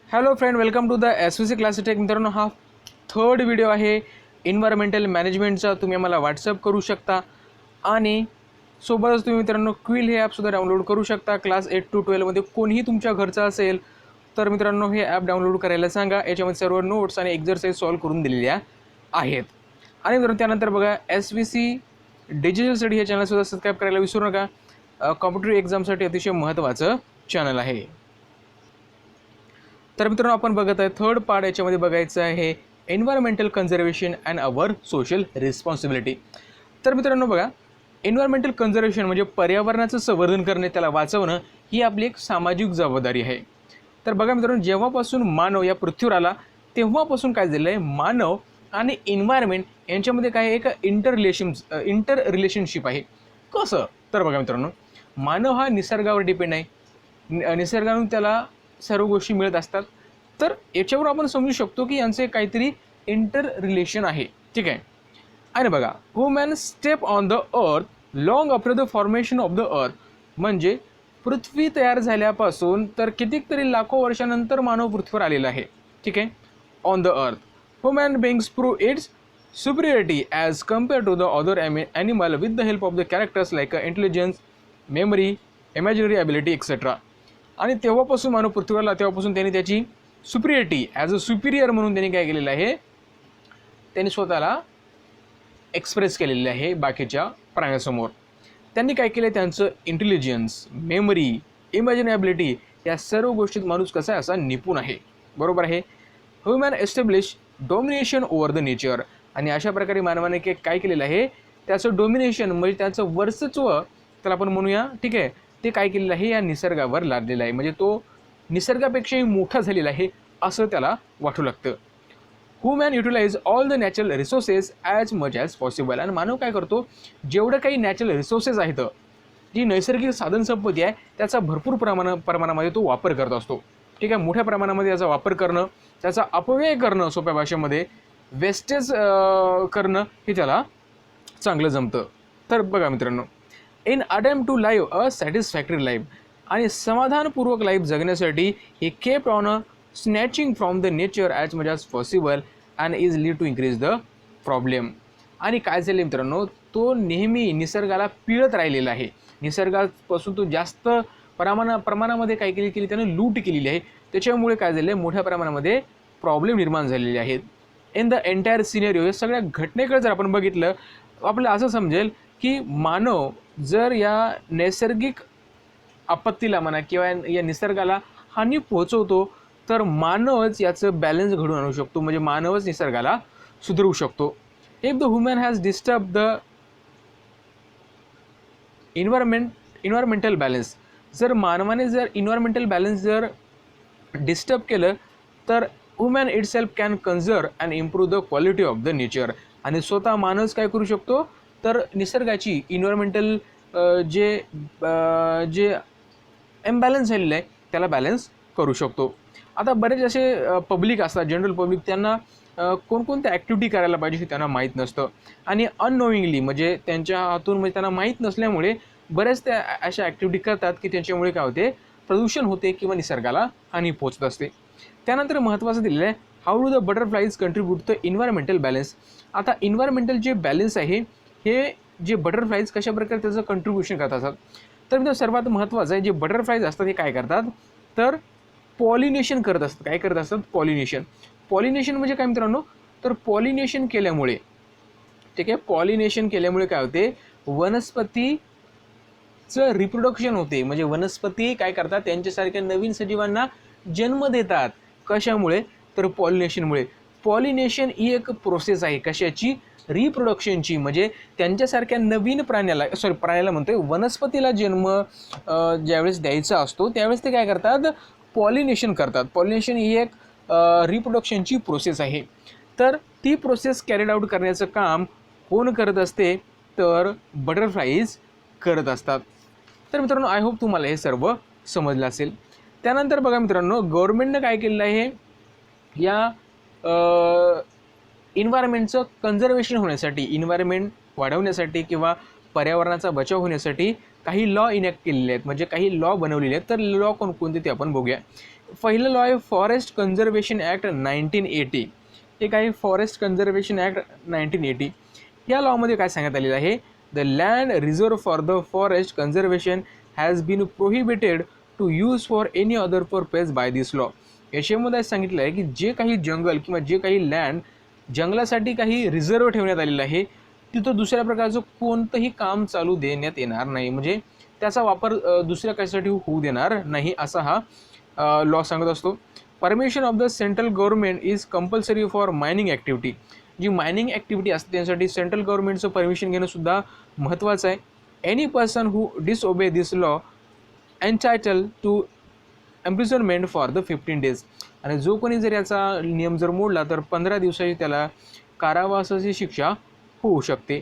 Hello friend, welcome to the SVC classes tech. मित्रांनो, हा third video आहे environmental मॅनेजमेंटचा. तुम्ही आम्हाला व्हॉट्सअप करू शकता आणि सोबतच तुम्ही मित्रांनो क्विल हे ॲपसुद्धा डाउनलोड करू शकता. क्लास 8 to 12 मध्ये कोणीही तुमच्या घरचा असेल तर मित्रांनो हे ॲप डाउनलोड करायला सांगा. याच्यामध्ये सर्व नोट्स आणि एक्झरसाइज सॉल्व करून दिलेल्या आहेत. आणि मित्रांनो त्यानंतर बघा, SVC डिजिटल स्टडी हे चॅनलसुद्धा सबस्क्राईब करायला विसरू नका. कॉम्पिटेटिव्ह एक्झामसाठी अतिशय महत्त्वाचं चॅनल आहे. तर मित्रांनो आपण बघत आहे थर्ड पार्ट. याच्यामध्ये बघायचं आहे environmental conservation and our social responsibility. तर मित्रांनो बघा, एन्व्हायरमेंटल कन्झर्वेशन म्हणजे पर्यावरणाचं संवर्धन करणे, त्याला वाचवणं ही आपली एक सामाजिक जबाबदारी आहे. तर बघा मित्रांनो, जेव्हापासून मानव या पृथ्वीवर आला तेव्हापासून काय झालं आहे, मानव आणि एन्व्हायरमेंट यांच्यामध्ये काय एक इंटर रिलेशनशिप आहे. कसं? तर बघा मित्रांनो, मानव हा निसर्गावर डिपेंड आहे. निसर्गातून त्याला सर्व गोष्टी मिळत असतात. तर याच्यावर आपण समजू शकतो की यांचे काहीतरी इंटर रिलेशन आहे. ठीक आहे. आणि बघा, human step on the earth long after the formation of the अर्थ, म्हणजे पृथ्वी तयार झाल्यापासून तर कितीतरी लाखो वर्षानंतर मानव पृथ्वीवर आलेला आहे. ठीक आहे. On the earth human बिंग्स prove it's superiority as compared to the other animal with the help of the characters like intelligence, memory, imaginary ability, etc. आणि तेव्हापासून मानव पृथ्वीवरला तेव्हापासून त्यांनी त्याची सुपिरियरिटी ॲज अ सुपिरियर म्हणून त्यांनी काय केलेलं आहे, त्यांनी स्वतःला एक्सप्रेस केलेलं आहे बाकीच्या प्राण्यासमोर. त्यांनी काय केलं, त्यांचं इंटेलिजन्स, मेमरी, इमॅजिनेबिलिटी या सर्व गोष्टीत माणूस कसा आहे असा निपुण आहे. बरोबर आहे. Human establish domination over the nature, आणि अशा प्रकारे मानवाने काय केलेलं आहे, त्याचं डॉमिनेशन म्हणजे त्याचं वर्चस्व त्याला आपण म्हणूया. ठीक आहे. ते काय केलेलं आहे, या निसर्गावर लादलेलं आहे. म्हणजे तो निसर्गापेक्षाही मोठा झालेला आहे असं त्याला वाटू लागतं. Human utilise all the natural resources as much as possible, आणि मानव काय करतो, जेवढं काही नॅचरल रिसोर्सेस आहेत, जी नैसर्गिक साधनसंपत्ती आहे, त्याचा भरपूर प्रमाणामध्ये तो वापर करत असतो. ठीक आहे. मोठ्या प्रमाणामध्ये याचा वापर करणं, त्याचा अपव्यय करणं, सोप्या भाषेमध्ये वेस्टेज करणं हे त्याला चांगलं जमतं. तर बघा मित्रांनो, in attempt to live a satisfactory life, आणि समाधानपूर्वक लाईफ जगण्यासाठी he kept on a snatching from the nature as much as possible and is lead to increase the problem. आणि काय झालं मित्रांनो, तो नेहमी निसर्गाला पिळत राहिलेला आहे. निसर्गापासून तो जास्त प्रमाणामध्ये काय केली त्यानं लूट केलेली आहे. त्याच्यामुळे काय झालं, मोठ्या प्रमाणामध्ये प्रॉब्लेम निर्माण झालेले आहेत. इन द एंटायर सिनेरिओ, या सगळ्या घटनेकडे जर आपण बघितलं, आपल्याला असं समजेल की मानव जर या नैसर्गिक आपत्तीला म्हणा किंवा या निसर्गाला हानी पोहोचवतो, तर मानवच याचं बॅलन्स घडवून आणू शकतो. म्हणजे मानवच निसर्गाला सुधारू शकतो. If the human has disturb the environmental balance, जर मानवाने जर इन्व्हायरमेंटल बॅलन्स जर डिस्टर्ब केलं, तर human it self can conserve and improve the quality of the nature, आणि स्वतः माणूस काय करू शकतो, तर निसर्गाची इन्व्हायरमेंटल जे इम्बॅलन्स झालेलं आहे त्याला बॅलन्स करू शकतो. आता बरेच असे पब्लिक असतात, जनरल पब्लिक, त्यांना कोणकोणत्या ॲक्टिव्हिटी करायला पाहिजे हे त्यांना माहीत नसतं, आणि अननोईंगली म्हणजे त्यांच्या हातून म्हणजे त्यांना माहीत नसल्यामुळे बऱ्याच त्या अशा ॲक्टिव्हिटी करतात की त्यांच्यामुळे काय होते, प्रदूषण होते किंवा निसर्गाला हानी पोहोचत असते. त्यानंतर महत्त्वाचं दिलेलं आहे, how do the butterflies contribute the environmental balance. आता इन्व्हायरमेंटल जे बॅलन्स आहे, हे जे बटरफ्लाईज कशा प्रकारे त्याचं कंट्रीब्युशन करत असतात. तर मित्रांनो सर्वात महत्त्वाचं आहे, जे बटरफ्लाईज असतात हे काय करतात, तर पॉलिनेशन करत असतात. काय करत असतात, पॉलिनेशन. पॉलिनेशन म्हणजे काय मित्रांनो, तर पॉलिनेशन केल्यामुळे, ठीक आहे, पॉलिनेशन केल्यामुळे काय होते, वनस्पतीचं रिप्रोडक्शन होते. म्हणजे वनस्पती काय करतात, त्यांच्यासारख्या नवीन सजीवांना जन्म देतात. कशामुळे, तर पॉलिनेशनमुळे. पॉलिनेशन ही एक प्रोसेस आहे कशाची, रिप्रोडक्शनची. म्हणजे त्यांच्यासारख्या नवीन प्राण्याला म्हणतोय, वनस्पतीला जन्म ज्यावेळेस द्यायचा असतो त्यावेळेस ते काय करतात, पॉलिनेशन करतात. पॉलिनेशन ही एक रिप्रोडक्शनची प्रोसेस आहे. तर ती प्रोसेस कॅरीड आऊट करण्याचं काम कोण करत असते, तर बटरफ्लाईज करत असतात. तर मित्रांनो आय होप तुम्हाला हे सर्व समजलं असेल. त्यानंतर बघा मित्रांनो, गव्हर्नमेंटनं काय केलेलं आहे, या इन्व्हायरमेंटचं कन्झर्वेशन होण्यासाठी, इन्व्हायरमेंट वाढवण्यासाठी किंवा पर्यावरणाचा बचाव होण्यासाठी काही लॉ इनॅक्ट केलेले आहेत. म्हणजे काही लॉ बनवलेले आहेत. तर लॉ कोणते ते आपण बघूया. पहिलं लॉ आहे फॉरेस्ट कन्झर्वेशन ॲक्ट 1980. एक आहे फॉरेस्ट कन्झर्वेशन ॲक्ट 1980. या लॉमध्ये काय सांगण्यात आलेलं आहे, the land reserve for the forest conservation has been prohibited to use for any other purpose by this law. याच्यामध्ये सांगितलं आहे की जे काही जंगल किंवा जे काही लँड जंगलासाठी काही रिझर्व ठेवण्यात आलेलं आहे तिथं दुसऱ्या प्रकारचं कोणतंही काम चालू देण्यात येणार नाही, म्हणजे त्याचा वापर दुसऱ्या कशासाठी होऊ देणार नाही असा हा लॉ सांगत असतो. Permission of the central government is compulsory for mining activity. जी मायनिंग ॲक्टिव्हिटी असते त्यासाठी सेंट्रल गव्हर्नमेंटचं परमिशन घेणंसुद्धा महत्त्वाचं आहे. Any person who disobey this law entitle to imprisonment for the 15 days. आणि जो कोणी जर याचा नियम जर मोडला तर 15 दिवसाची त्याला कारावासाची शिक्षा होऊ शकते.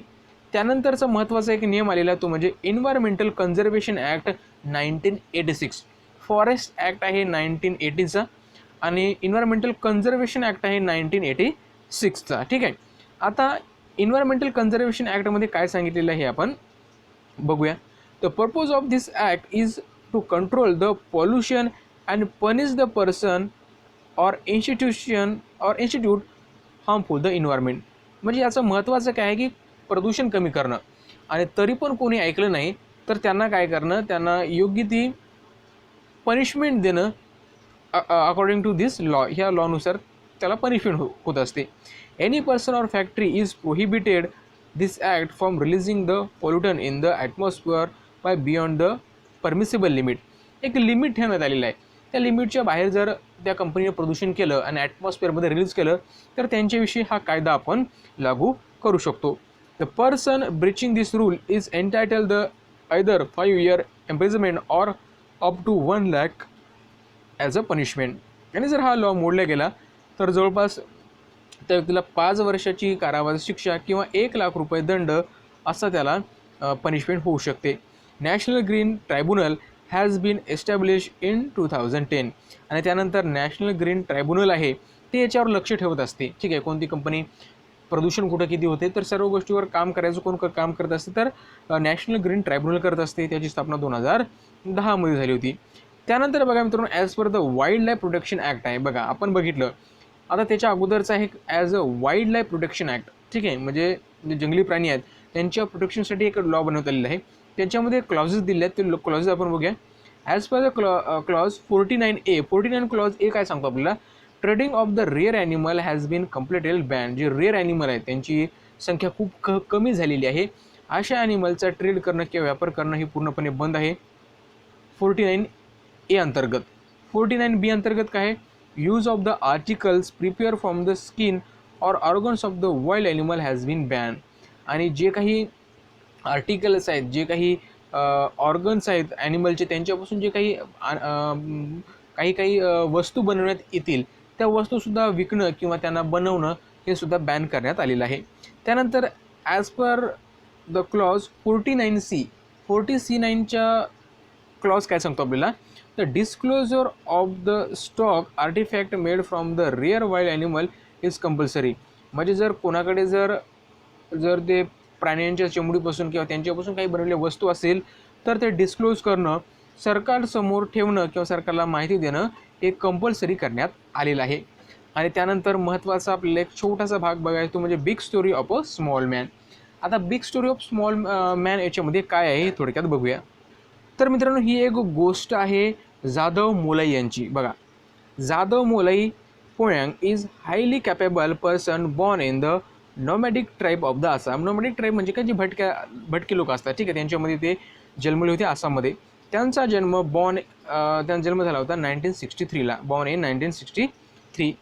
त्यानंतरचा महत्त्वाचा एक नियम आलेला तो म्हणजे environmental conservation act 1986. Forest act आहे 1980चा आणि एन्व्हायरमेंटल कन्झर्वेशन ॲक्ट आहे 1986चा. ठीक आहे. आता एन्व्हायरमेंटल कन्झर्वेशन ॲक्टमध्ये काय सांगितलेलं आहे आपण बघूया. The purpose of this act is to control the pollution and punish the person or institute harmful the environment. म्हणजे याचं महत्त्वाचं काय आहे की प्रदूषण कमी करणं आणि तरी पण कोणी ऐकलं नाही तर त्यांना काय करणं, त्यांना योग्य ती पनिशमेंट देणं अकॉर्डिंग टू दिस लॉ. ह्या लॉनुसार त्याला पनिशमेंट होत असते. Any person or factory is prohibited this act from releasing the pollutant in the atmosphere by beyond the permissible limit. एक लिमिट ठेवण्यात आलेलं आहे. त्या लिमिटच्या बाहेर जर त्या कंपनीने प्रदूषण केलं आणि ॲटमॉस्फिअरमध्ये रिलीज केलं तर त्यांच्याविषयी हा कायदा आपण लागू करू शकतो. The person breaching this rule is entitle the either 5 year imprisonment or up to 1 lakh as a punishment. आणि जर हा लॉ मोडला गेला तर जवळपास त्या व्यक्तीला 5 वर्षाची कारावास शिक्षा किंवा 1 लाख रुपये दंड असा त्याला पनिशमेंट होऊ शकते. National green tribunal has been establish in 2010. आणि त्यानंतर नॅशनल ग्रीन ट्रायब्युनल आहे ते याच्यावर लक्ष ठेवत असते. ठीक आहे, कोणती कंपनी प्रदूषण कुठं किती होते तर सर्व गोष्टीवर काम करायचं कोण काम करत असते तर नॅशनल ग्रीन ट्रायब्युनल करत असते. त्याची स्थापना 2010मध्ये झाली होती. त्यानंतर बघा मित्रांनो as per the wild life protection act आहे. बघा आपण बघितलं आता त्याच्या अगोदरचं आहे as a wild life protection act. ठीक आहे, म्हणजे जे जंगली प्राणी आहेत त्यांच्या प्रोटेक्शनसाठी एक लॉ बनवण्यात आलेला आहे. त्यांच्यामध्ये क्लॉजेस दिले आहेत ते क्लॉजेस आपण बघूया. As per the clause 49A. 49 clause A काय सांगतो आपल्याला, trading of the rare animal has been completed ban. जे रेअर ॲनिमल आहेत त्यांची संख्या खूप कमी झालेली आहे. अशा ॲनिमलचा ट्रेड करणं किंवा व्यापार करणं हे पूर्णपणे बंद आहे 49A अंतर्गत. 49B अंतर्गत काय आहे, use of the articles prepare from the skin or organs of the wild animal has been ban. आणि जे काही आर्टिकल्स आहेत, जे काही ऑर्गन्स आहेत ॲनिमलचे त्यांच्यापासून जे काही वस्तू बनवण्यात येतील त्या वस्तूसुद्धा विकणं किंवा त्यांना बनवणं हे सुद्धा बॅन करण्यात आलेलं आहे. त्यानंतर as per the clause 49C. 40C9च्या क्लॉज काय सांगतो आपल्याला, the disclosure of the stock artifact made from the rare wild animal is compulsory. म्हणजे जर कोणाकडे जर ते प्राण्यांच्या चमडीपासून किंवा त्यांच्यापासून काही बनवलेल्या वस्तू असेल तर ते डिस्क्लोज करणं, सरकारसमोर ठेवणं किंवा सरकारला माहिती देणं हे कंपल्सरी करण्यात आलेलं आहे. आणि त्यानंतर महत्त्वाचा आपल्याला एक छोटासा भाग बघायचा तो म्हणजे big story of a small man. आता big story of small man याच्यामध्ये काय आहे हे थोडक्यात बघूया. तर मित्रांनो ही एक गोष्ट आहे जाधव मोलाई यांची. बघा, Jadav Molai Payeng is highly capable person born in the nomadic tribe of the Assam. Nomadic tribe म्हणजे काय, जी भटके लोक असतात. ठीक आहे, त्यांच्यामध्ये ते जन्मले होते आसाममध्ये. त्यांचा जन्म झाला होता 1963ला, born in 1963.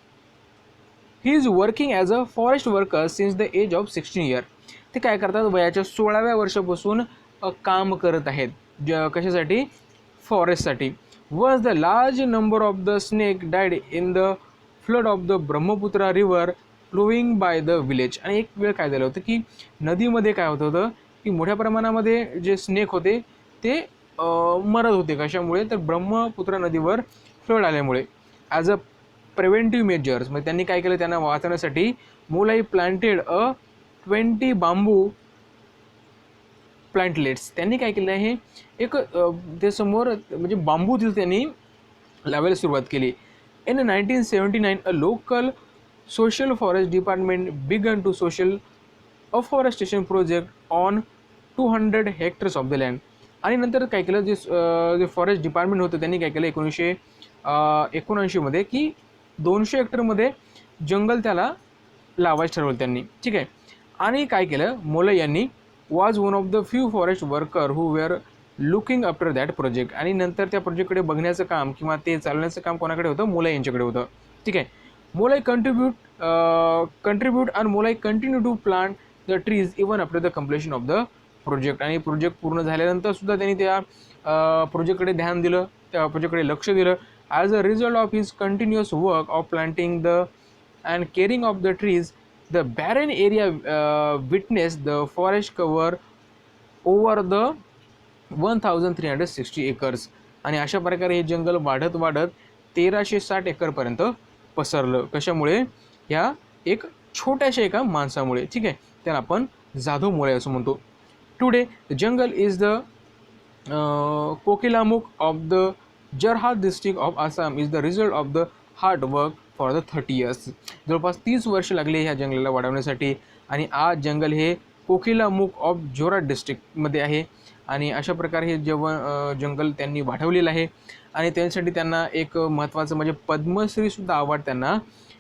He is working as a forest worker since the age of 16 years. ते काय करतात, वयाच्या 16व्या वर्षापासून काम करत आहेत. कशासाठी, फॉरेस्टसाठी. Was the large number of the snake died in the flood of the Brahmaputra river flowing by the village. आणि एक वेळ काय झालं होतं की नदीमध्ये काय होतं की मोठ्या प्रमाणामध्ये जे स्नेक होते ते मरत होते. कशामुळे, तर ब्रह्मपुत्रा नदीवर फ्लड आल्यामुळे. ॲज अ प्रिव्हेंटिव्ह मेजर्स म्हणजे त्यांनी काय केलं, त्यांना वाचवण्यासाठी मोलाई प्लांटेड 20 बांबू प्लांटलेट्स. त्यांनी काय केलं आहे, एक ते समोर म्हणजे बांबू तिथे त्यांनी लावायला सुरुवात केली. In 1979, a local social forest department began to social afforestation project on 200 hectares of the land. आणि नंतर काय केलं, जे फॉरेस्ट डिपार्टमेंट होतं त्यांनी काय केलं 1979 मध्ये की 200 हेक्टरमध्ये जंगल त्याला लावायचं ठरवलं त्यांनी. ठीक आहे. आणि काय केलं, मोले यांनी was one of the few forest worker who were looking after that project. आणि नंतर त्या प्रोजेक्टकडे बघण्याचं काम किंवा ते चालवण्याचं काम कोणाकडे होतं, मोले यांच्याकडे होतं. ठीक आहे. मोलाई कंट्रीब्यूट आणि Molai continue to plant the trees even after the completion of the project. आणि प्रोजेक्ट पूर्ण झाल्यानंतर सुद्धा त्यांनी त्या प्रोजेक्टकडे ध्यान दिलं, त्या प्रोजेक्टकडे लक्ष दिलं. As a result of his continuous work of planting the and caring of the trees, the baron area witness the forest cover over the 1360 acres. आणि अशा प्रकारे हे जंगल वाढत 1360 एकरपर्यंत पसरलं. कशामुळे, ह्या एक छोट्याशा एका माणसामुळे. ठीक आहे. त्याला आपण जाधव मोले असं म्हणतो. Today the jungle is the Kokilamukh of the Jorhat district of Assam is the result of the hard work for the 30 years. जवळपास 30 वर्ष लागले ह्या जंगलाला वाढवण्यासाठी. आणि आज जंगल हे कोकिलामुख ऑफ जोरहाट डिस्ट्रिक्टमध्ये आहे. आणि अशा प्रकारे हे जंगल त्यांनी वाढवलेलं आहे. आणि त्यासाठी त्यांना एक महत्त्वाचं म्हणजे पद्मश्रीसुद्धा अवॉर्ड त्यांना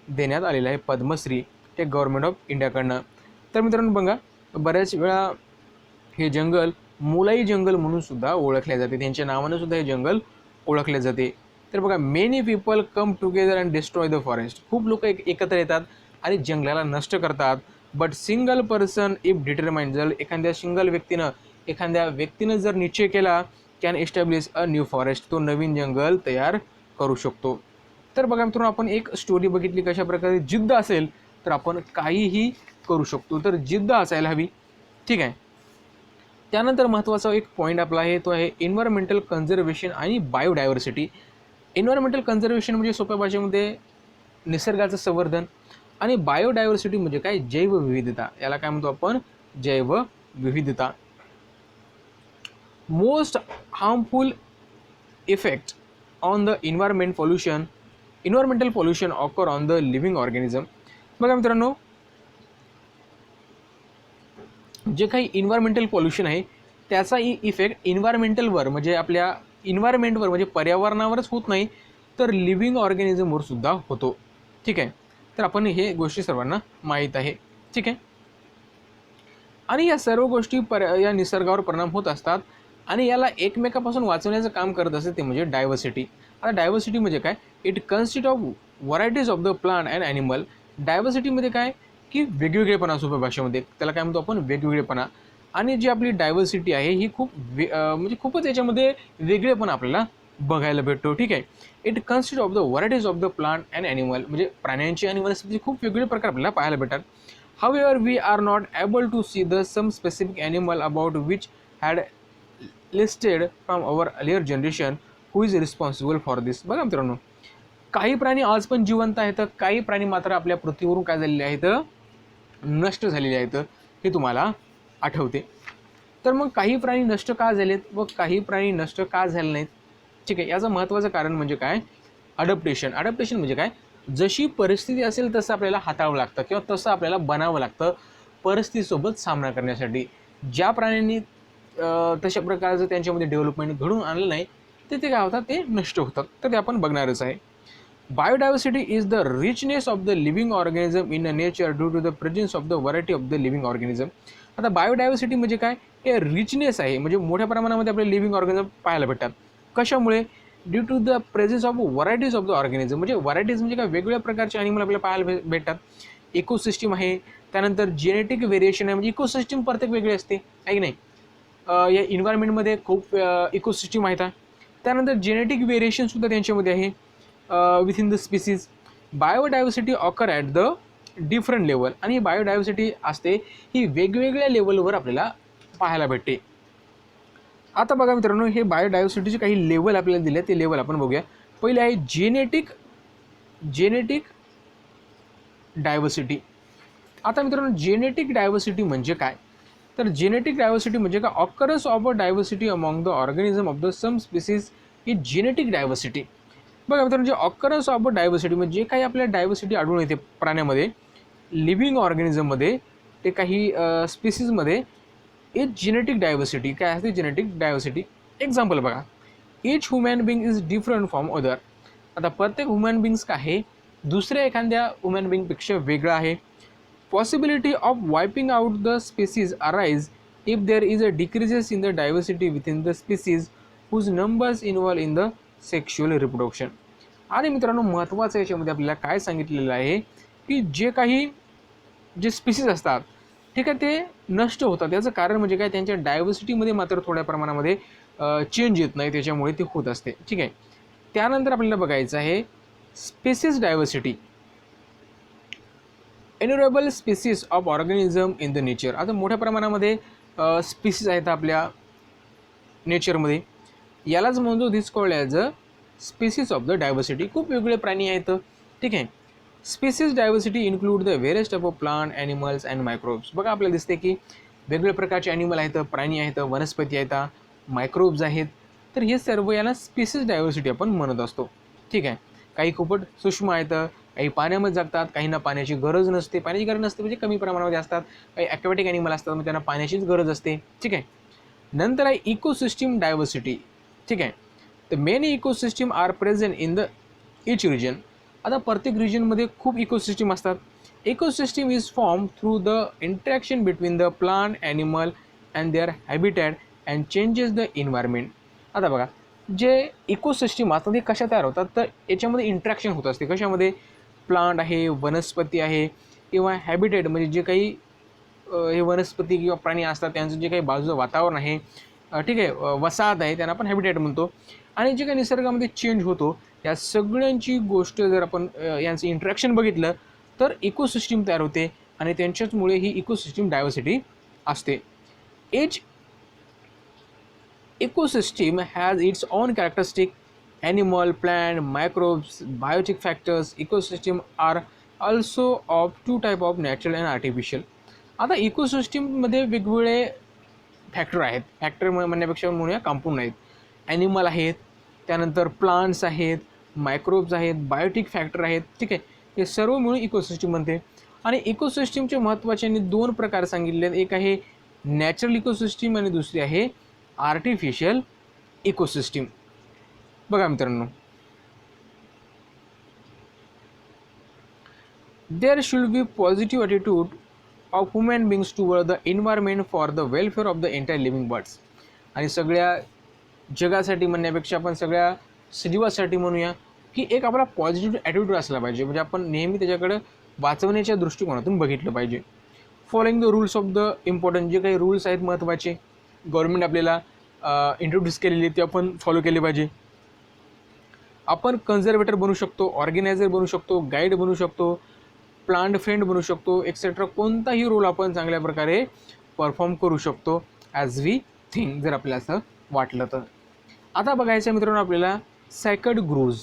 देण्यात आलेला आहे, पद्मश्री, ते गव्हर्नमेंट ऑफ इंडियाकडनं. तर मित्रांनो बघा, बऱ्याच वेळा हे जंगल मोलाई जंगल म्हणून सुद्धा ओळखले जाते, त्यांच्या नावानं सुद्धा हे जंगल ओळखले जाते. तर बघा, many people come together and destroy the forest. खूप लोक एकत्र येतात आणि जंगलाला नष्ट करतात. But single person if determined, जर एखाद्या व्यक्तीनं जर निश्चय केला, can establish a new forest, तो नवीन जंगल तयार करू शकतो. तर बघा मित्रांनो, आपण एक स्टोरी बघितली, कशा प्रकारे जिद्द असेल तर आपण काहीही करू शकतो. तर जिद्द असायला हवी. ठीक आहे. त्यानंतर महत्त्वाचा एक पॉईंट आपला आहे, तो आहे एन्व्हायरमेंटल कन्झर्वेशन आणि बायोडायव्हर्सिटी. एन्व्हायरमेंटल कन्झर्वेशन म्हणजे सोप्या भाषेमध्ये निसर्गाचं संवर्धन, आणि बायोडायव्हर्सिटी म्हणजे काय, जैवविविधता. याला काय म्हणतो आपण, जैवविविधता. Most harmful effect on the environmental pollution occur on the living organism. बघा मित्रांनो, जे काही इन्व्हायरमेंटल पोल्युशन आहे त्याचा इफेक्ट इन्व्हायरमेंटलवर म्हणजे आपल्या इन्व्हायरमेंटवर म्हणजे पर्यावरणावरच होत नाही, तर लिव्हिंग ऑर्गॅनिझमवर सुद्धा होतो. ठीक आहे. तर आपण हे गोष्टी सर्वांना माहीत आहे. ठीक आहे. आणि या सर्व गोष्टी या निसर्गावर परिणाम होत असतात. आणि याला एकमेकापासून वाचवण्याचं काम करत असते ते म्हणजे डायव्हर्सिटी. आता डायव्हर्सिटी म्हणजे काय, it consist of varieties of the plant and animal. डायव्हर्सिटीमध्ये काय की वेगवेगळेपणा, सोप्या भाषेमध्ये त्याला काय म्हणतो आपण, वेगवेगळेपणा. आणि जी आपली डायव्हर्सिटी आहे ही म्हणजे खूपच याच्यामध्ये वेगळेपणा आपल्याला बघायला भेटतो. ठीक आहे. It consist of the varieties of the plant and animal, म्हणजे प्राण्यांची आणि वनस्पतीचे खूप वेगवेगळे प्रकार आपल्याला पाहायला भेटतात. However, we are not able to see the some specific animal about which had listed from our earlier generation who is responsible for this. बघा मित्रांनो, काही प्राणी आज पण जिवंत आहेत, काही प्राणी मात्र आपल्या पृथ्वीवरून काय झालेले आहेत, नष्ट झालेले आहेत. हे तुम्हाला आठवते. तर मग काही प्राणी नष्ट का झालेत व काही प्राणी नष्ट का झाले नाहीत? ठीक आहे. याचं महत्त्वाचं कारण म्हणजे काय, अडॅप्टेशन. अडॅप्टेशन म्हणजे काय, जशी परिस्थिती असेल तसं आपल्याला हाताळावं लागतं किंवा तसं आपल्याला बनावं लागतं परिस्थितीसोबत सामना करण्यासाठी. ज्या प्राण्यांनी तशा प्रकारचं त्यांच्यामध्ये डेव्हलपमेंट घडून आणलं नाही ते काय होतात, ते नष्ट होतात. तर ते आपण बघणारच आहे. Biodiversity is the richness of the living organism in a nature due to the presence of the variety of the living organism. आता बायोडायव्हर्सिटी म्हणजे काय, हे रिचनेस आहे, म्हणजे मोठ्या प्रमाणामध्ये आपले लिव्हिंग ऑर्गॅनिझम पाहायला भेटतात. कशामुळे, due to the presence of varieties of the organism. म्हणजे व्हरायटीज म्हणजे काय, वेगवेगळ्या प्रकारचे ॲनिमल आपल्याला पाहायला भेटतात. इकोसिस्टीम आहे, त्यानंतर जेनेटिक व्हेरिएशन आहे, म्हणजे इकोसिस्टीम प्रत्येक वेगळी असते आहे की नाही. या इन्व्हायरमेंटमध्ये खूप इकोसिस्टीम आहेत. त्यानंतर जेनेटिक व्हेरिएशनसुद्धा त्यांच्यामध्ये आहे within the species. Biodiversity occur at the different level. आणि ही बायोडायव्हर्सिटी असते ही वेगवेगळ्या लेवलवर आपल्याला पाहायला भेटते. आता बघा मित्रांनो, हे बायोडायव्हर्सिटीचे काही लेवल आपल्याला दिले, ते लेवल आपण बघूया. पहिले आहे जेनेटिक डायव्हर्सिटी. आता मित्रांनो, जेनेटिक डायव्हर्सिटी म्हणजे काय, तर जेनेटिक डायव्हर्सिटी म्हणजे काय, occurrence of a diversity among the organism of the same species ही जेनेटिक डायव्हर्सिटी. बघा मित्रांनो, जे ऑकरन्स ऑफ डायव्हर्सिटी म्हणजे जे काही आपल्या डायव्हर्सिटी आढळून येते प्राण्यामध्ये, लिव्हिंग ऑर्गॅनिझममध्ये, ते काही स्पीसीजमध्ये, इज जेनेटिक डायव्हर्सिटी. काय असते जेनेटिक डायव्हर्सिटी? एक्झाम्पल बघा, each human being is different from other. आता प्रत्येक ह्युमन बिंग्स काय आहे, दुसऱ्या एखाद्या ह्युमन बिंगपेक्षा वेगळं आहे. Possibility of wiping out the species arise if there is a decreases in the diversity within the species whose numbers involve in the sexual reproduction. आणि मित्रांनो, महत्त्वाचं याच्यामध्ये आपल्याला काय सांगितलेलं आहे की जे स्पीसीज असतात, ठीक आहे, ते नष्ट होतात. याचं कारण म्हणजे काय, त्यांच्या डायव्हर्सिटीमध्ये मात्र थोड्या प्रमाणामध्ये चेंज येत नाही, त्याच्यामुळे ते होत असते. ठीक आहे. त्यानंतर आपल्याला बघायचं आहे species diversity. Innumerable species of organism in the nature. आता मोठ्या प्रमाणामध्ये स्पीसीज आहेत आपल्या नेचरमध्ये, यालाच म्हणतो this called as a species of the diversity. खूप वेगवेगळे प्राणी आहेत. ठीक आहे. Species diversity include the various type of plant, animals and microbes. बघा, आपल्याला दिसते की वेगवेगळ्या प्रकारचे ॲनिमल आहेत, प्राणी आहेत, वनस्पती आहेत, मायक्रोब्स आहेत. तर हे सर्व याला स्पीसीज डायव्हर्सिटी आपण म्हणत असतो. ठीक आहे. काही खूपच सूक्ष्म आहेत, काही पाण्यामध्ये जगतात, काहींना पाण्याची गरज नसते. पाण्याची गरज नसते म्हणजे कमी प्रमाणामध्ये असतात. काही ॲक्वॅटिक ॲनिमल असतात, मग त्यांना पाण्याचीच गरज असते. ठीक आहे. नंतर आहे इकोसिस्टीम डायव्हर्सिटी. ठीक आहे. The many ecosystem are present in the each region. आता प्रत्येक रिजनमध्ये खूप इकोसिस्टीम असतात. Ecosystem is form through the interaction between the plant, animal and their habitat and changes the environment. आता बघा, जे इकोसिस्टीम असतात ते कशा तयार होतात, तर याच्यामध्ये इंटरॅक्शन होत असते. कशामध्ये? प्लांट आहे, वनस्पती आहे, किंवा हॅबिटेट म्हणजे जे काही हे वनस्पती किंवा प्राणी असतात त्यांचं जे काही बाजूचं वातावरण आहे, ठीक आहे, वसाहत आहे, त्यांना आपण हॅबिटेट म्हणतो. आणि जे काही निसर्गामध्ये चेंज होतो, या सगळ्यांची गोष्ट जर आपण यांचं इंटरॅक्शन बघितलं तर इकोसिस्टीम तयार होते, आणि त्यांच्याचमुळे ही इकोसिस्टीम डायव्हर्सिटी असते. H ecosystem has its own characteristic. Animal, plant, microbes, biotic factors. Ecosystem are also of two type of natural and artificial. आता इकोसिस्टीममध्ये वेगवेगळे फॅक्टर आहेत. फॅक्टर म्हणण्यापेक्षा म्हणूया कंपाऊंड आहेत. ॲनिमल आहेत, त्यानंतर प्लांट्स आहेत, मायक्रोब्स आहेत, बायोटिक फॅक्टर आहेत. ठीक आहे. हे सर्व मिळून इकोसिस्टीम बनते. आणि इकोसिस्टीमचे महत्त्वाचे दोन प्रकार सांगितले आहेत. एक आहे नॅचरल इकोसिस्टीम आणि दुसरी आहे आर्टिफिशियल इकोसिस्टीम. बघा मित्रांनो, there should be positive attitude of human beings toward the environment for the welfare of the entire living birds. आणि सगळ्या जगासाठी म्हणण्यापेक्षा आपण सगळ्या सजीवासाठी म्हणूया की एक आपला पॉझिटिव्ह ॲटिट्यूड असला पाहिजे, म्हणजे आपण नेहमी त्याच्याकडे वाचवण्याच्या दृष्टिकोनातून बघितलं पाहिजे. Following the rules of the important, जे काही रूल्स आहेत महत्त्वाचे गव्हर्नमेंट आपल्याला इंट्रोड्यूस केलेली, ते आपण फॉलो केले पाहिजे. आपण कन्झर्वेटर बनू शकतो, ऑर्गॅनायझर बनू शकतो, गाईड बनू शकतो, प्लांट फ्रेंड बनू शकतो, एक्सेट्रा. कोणताही रोल आपण चांगल्या प्रकारे परफॉर्म करू शकतो ॲज वी थिंक, जर आपल्याला असं वाटलं तर. आता बघायचं मित्रांनो आपल्याला सॅक्रेड ग्रूज.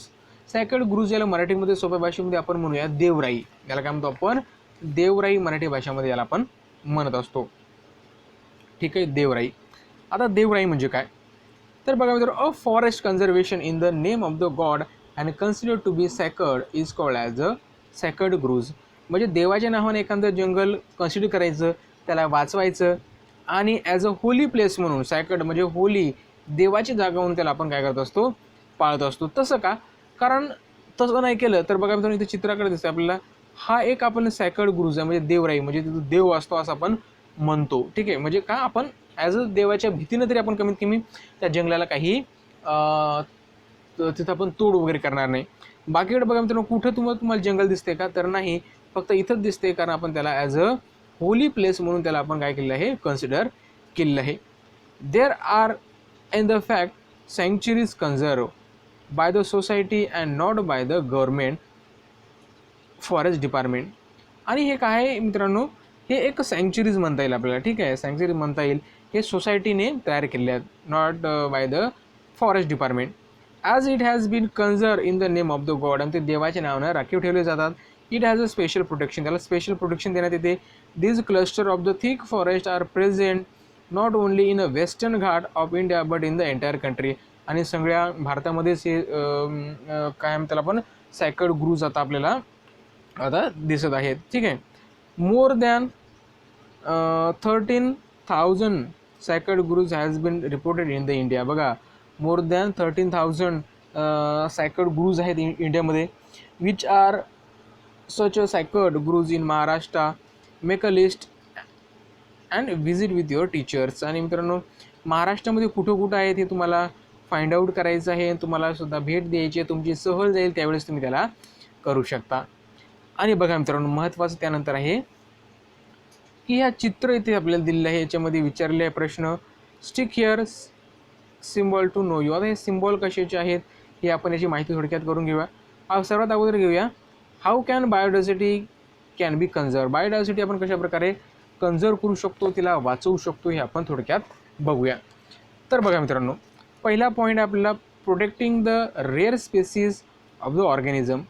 सॅक्रेड ग्रूज याला मराठीमध्ये सोप्या भाषेमध्ये आपण म्हणूया देवराई. याला काय म्हणतो आपण? देवराई मराठी भाषेमध्ये याला आपण म्हणत असतो. ठीक आहे, देवराई. आता देवराई म्हणजे काय? तर बघा मित्र, a forest conservation in the name of the god and consider to be sacred is called as a sacred groves. म्हणजे देवाच्या नावाने एखादं जंगल कन्सिडर करायचं, त्याला वाचवायचं, आणि ॲज अ होली प्लेस म्हणून, सॅक्रेड म्हणजे होली, देवाची जागा म्हणून त्याला आपण काय करत असतो? पाळत असतो. तसं का? कारण तसं नाही केलं तर बघा मित्रांनो, इथे चित्राकडे दिसतं आपल्याला, हा एक आपण सॅक्रेड ग्रूज आहे, म्हणजे देवराई, म्हणजे तिथं देव असतो असं आपण म्हणतो. ठीक आहे. म्हणजे का आपण ॲज अ देवाच्या भीतीनं तरी आपण कमीत कमी त्या जंगलाला काही तिथं आपण तोड वगैरे करणार नाही. बाकीकडे बघा मित्रांनो, कुठं तुम्हाला जंगल दिसते का? तर नाही, फक्त इथंच दिसते, कारण आपण त्याला ॲज अ होली प्लेस म्हणून त्याला आपण काय केलेलं आहे? कन्सिडर केलेलं आहे. There are in the fact sanctuaries conserve by the society and not by the government forest department. आणि हे काय आहे मित्रांनो? हे एक सँक्च्युरीज म्हणता येईल आपल्याला. ठीक आहे, सँक्च्युरीज म्हणता येईल. हे सोसायटीने तयार केले आहेत, not by the forest department. As it has been conserve in the name of the god. आणि ते देवाच्या नावानं राखीव ठेवले जातात. It has a special protection. त्याला स्पेशल प्रोटेक्शन देण्यात येते. This cluster of the thick forest are present not only in a western Ghat of India but in the entire country. आणि सगळ्या भारतामध्येच हे काय त्याला आपण सायकड ग्रुज आता आपल्याला आता दिसत आहेत. ठीक आहे. More than 13,000 sacred groves has been reported in the India. बघा, मोर दॅन 13,000 सायकड ग्रुज आहेत इंडियामध्ये. Which are such a sacred groves in Maharashtra. Make a list and visit with your teachers. आणि मित्रांनो, महाराष्ट्रामध्ये कुठं कुठं आहेत हे तुम्हाला फाइंड आउट करायचं आहे, तुम्हाला सुद्धा भेट द्यायची आहे, तुमची सहल जाईल त्यावेळेस तुम्ही त्याला करू शकता. आणि बघा मित्रांनो, महत्त्वाचं त्यानंतर आहे की ह्या चित्र इथे आपल्याला दिलेलं आहे, याच्यामध्ये विचारले आहे प्रश्न, stick here symbol to know you. आता हे सिम्बॉल कशाचे आहेत हे आपण याची माहिती थोडक्यात करून घेऊया. सर्वात अगोदर घेऊया, how can biodiversity can be conserve. Biodiversity आपण कशाप्रकारे कन्झर्व करू शकतो, तिला वाचवू शकतो, हे आपण थोडक्यात बघूया. तर बघा मित्रांनो, पहिला पॉईंट आपल्याला protecting the rare species of the organism.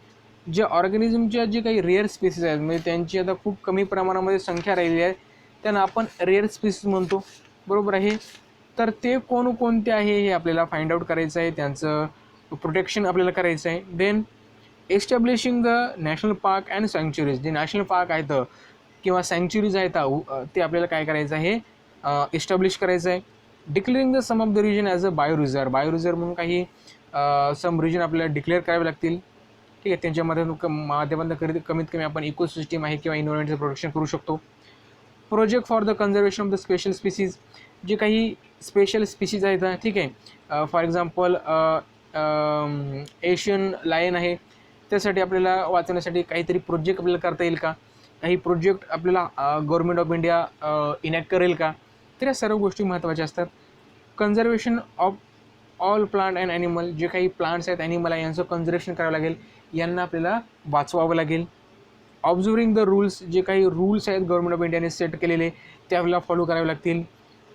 ज्या ऑर्गॅनिझमच्या जे काही रेअर स्पेसीज आहेत, म्हणजे त्यांची आता खूप कमी प्रमाणामध्ये संख्या राहिलेली आहे, त्यांना आपण रेअर स्पेसीज म्हणतो, बरोबर आहे. तर ते कोणकोणते आहे हे आपल्याला फाइंड आउट करायचं आहे, त्यांचं प्रोटेक्शन आपल्याला करायचं आहे. Then establishing the national park and sanctuaries. जे नॅशनल पार्क आहेत किंवा सँक्च्युरीज आहेत ते आपल्याला काय करायचं आहे, एस्टॅब्लिश करायचं आहे. Declaring the some of the region as a bioreserve. Bioreserve म्हणून काही सम रिजन आपल्याला डिक्लेअर करावे लागतील. ठीक आहे, त्यांच्यामध्ये माध्यमातून कमीत कमी आपण इकोसिस्टीम आहे किंवा इन्व्हायरमेंटचं प्रोटेक्शन करू शकतो. Project for the conservation of the special species. जे काही स्पेशल स्पीसीज आहेत, ठीक आहे, फॉर एक्झाम्पल एशियन लायन आहे, त्यासाठी आपल्याला वाचवण्यासाठी काहीतरी प्रोजेक्ट आपल्याला करता येईल का, काही प्रोजेक्ट आपल्याला गव्हर्नमेंट ऑफ इंडिया इनॅक्ट करेल का, तर या सर्व गोष्टी महत्त्वाच्या असतात. Conservation of all plant and animal. जे काही प्लांट्स आहेत, ॲनिमल आहे, यांचं कन्झर्वेशन करावं लागेल, यांना आपल्याला वाचवावं लागेल. Observing the rules. जे काही रूल्स आहेत गव्हर्नमेंट ऑफ इंडियाने सेट केलेले ते आपल्याला फॉलो करावे लागतील.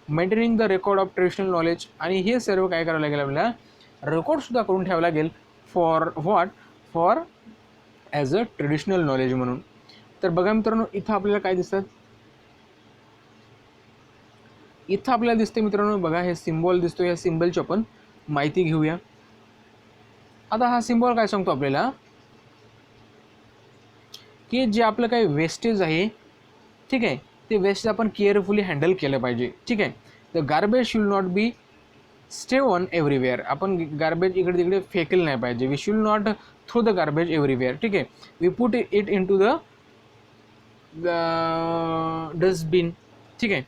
Maintaining the record of traditional knowledge. आणि हे सर्व काय करावं लागेल, आपल्याला रेकॉर्डसुद्धा करून ठेवावं लागेल. For what, for as a traditional knowledge म्हणून. तर बघा मित्रांनो, इथं आपल्याला काय दिसतात, इथं आपल्याला दिसते मित्रांनो, बघा हे सिम्बॉल दिसतो, या सिम्बॉलची आपण माहिती घेऊया. आता हा सिम्बॉल काय सांगतो आपल्याला की जे आपलं काही वेस्टेज आहे, ठीक आहे, ते वेस्ट आपण केअरफुली हँडल केलं पाहिजे. ठीक आहे. The garbage should not be stay on everywhere. आपण गार्बेज इकडे तिकडे फेकेल नाही पाहिजे. We should not throw the garbage everywhere. ठीक आहे. We put it into the dustbin. ठीक आहे.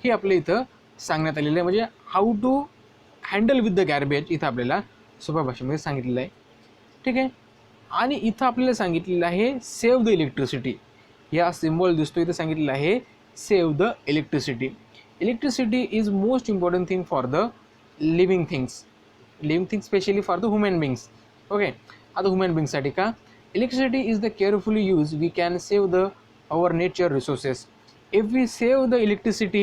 हे आपल्या इथं सांगण्यात आलेलं आहे, म्हणजे how to handle with the garbage इथं आपल्याला सोप्या भाषेमध्ये सांगितलेलं आहे. ठीक आहे. आणि इथं आपल्याला सांगितलेलं आहे सेव्ह द इलेक्ट्रिसिटी. या सिम्बॉल दिसतो इथं सांगितलेलं आहे save the electricity. Electricity is most important thing for the living things. Living things specially for the human beings. Okay. आता ह्युमन बिंगसाठी का, electricity is the carefully use we can save the our nature resources. If we save the electricity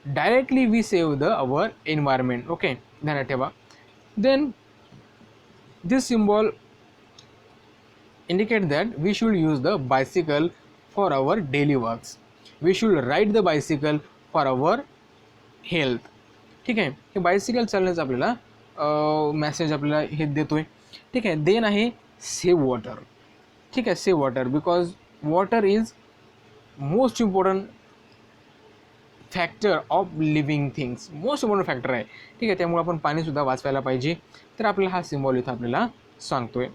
directly, we save the our environment. Okay, ध्यानात ठेवा. Then this symbol indicate that we should use the bicycle for our daily works. We should ride the bicycle for our health. ठीक आहे. हे bicycle चालण्याचं आपल्याला message आपल्याला हे देतोय. ठीक आहे. देन आहे सेव्ह वॉटर. ठीक आहे. Save water because water is most important factor of living things. Most important factor आहे. ठीक आहे. त्यामुळे आपण पाणीसुद्धा वाचवायला पाहिजे. तर आपल्याला हा सिम्बॉल इथं आपल्याला सांगतोय.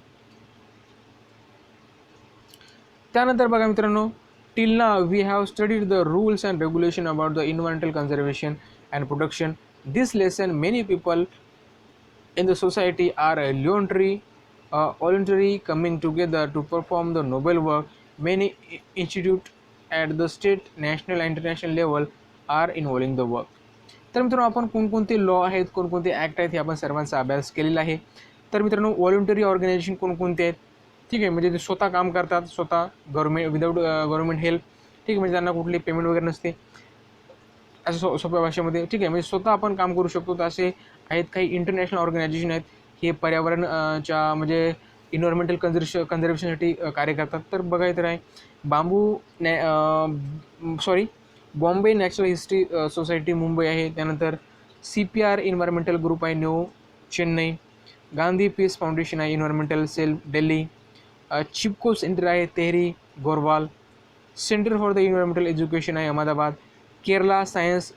त्यानंतर बघा मित्रांनो, till now we have studied the rules and regulation about the environmental conservation and protection. This lesson many people in the society are voluntarily coming together to perform the noble work. Many institutes at the state, national and international level are involving the work. तर मित्रांनो, आपण कोणकोणते law आहेत, कोणकोणते act आहेत हे आपण सर्वांचा अभ्यास केलेला आहे. तर मित्रांनो, व्हॉलंटरी ऑर्गनायझेशन कोणकोणते आहेत, ठीक आहे, म्हणजे ते स्वतः काम करतात, स्वतः गव्हर्मेंट विदाऊट गव्हर्मेंट हेल्प. ठीक आहे, म्हणजे त्यांना कुठली पेमेंट वगैरे नसते, असं सोप्या भाषेमध्ये. ठीक आहे, म्हणजे स्वतः आपण काम करू शकतो. तर असे आहेत काही इंटरनॅशनल ऑर्गनायझेशन आहेत, हे पर्यावरणच्या म्हणजे इन्व्हायरमेंटल कन्झर्वेशनसाठी कार्य करतात. तर बघायचं आहे Bombay natural history society Mumbai आहे. त्यानंतर CPR इन्व्हायरमेंटल ग्रुप आहे, new Chennai. Gandhi peace foundation आहे environmental cell Delhi. Chipko centre आहे Tehri Garhwal. Centre for the environmental education आहे Ahmedabad. Kerala science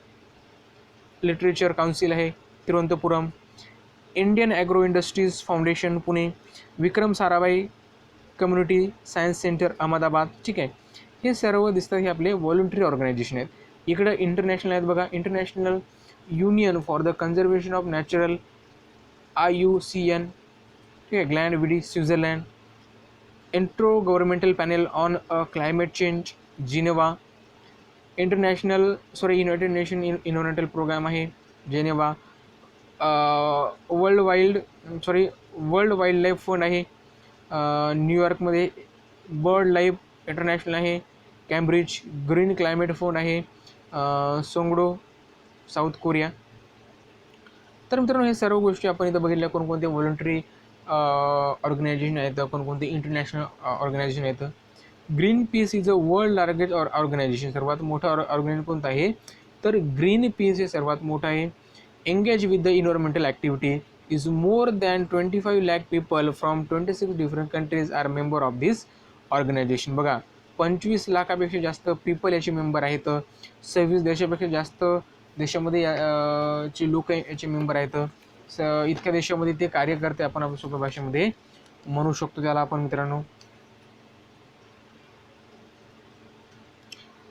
literature council आहे Thiruvananthapuram. Indian agro industries foundation Pune. Vikram Sarabhai community science centre Ahmedabad. ठीक आहे, हे सर्व दिसतात हे आपले व्हॉलंटरी ऑर्गनायझेशन आहेत. इकडं इंटरनॅशनल आहेत बघा, international union for the conservation of natural IUCN. ठीक आहे, Gland Vaud Switzerland. Intergovernmental panel on climate change Geneva. United nation environmental programme आहे Geneva. World wildlife fund आहे न्यूयॉर्कमध्ये. बर्ड लाईफ इंटरनॅशनल आहे Cambridge. Green climate fund आहे Songdo south Korea. तर मित्रांनो, हे सर्व गोष्टी आपण इथं बघितल्या कोणकोणते व्हॉलंटरी ऑर्गनायझेशन आहेत, कोणकोणते इंटरनॅशनल ऑर्गनायझेशन आहेत. Green peace is a world largest organization. सर्वात मोठं ऑर्गनायझेशन कोणतं आहे तर ग्रीन पीस हे सर्वात मोठं आहे. Engage with the environmental activity is more than 25 lakh people from 26 different countries are member of this organization. बघा, 25 लाखापेक्षा जास्त पीपल याचे मेंबर आहेत. 26 देशापेक्षा जास्त देशामध्ये चे लोक याचे मेंबर आहेत. इतक्या देशामध्ये ते कार्य करते, आपण सोप्या भाषेमध्ये म्हणू शकतो त्याला आपण मित्रांनो.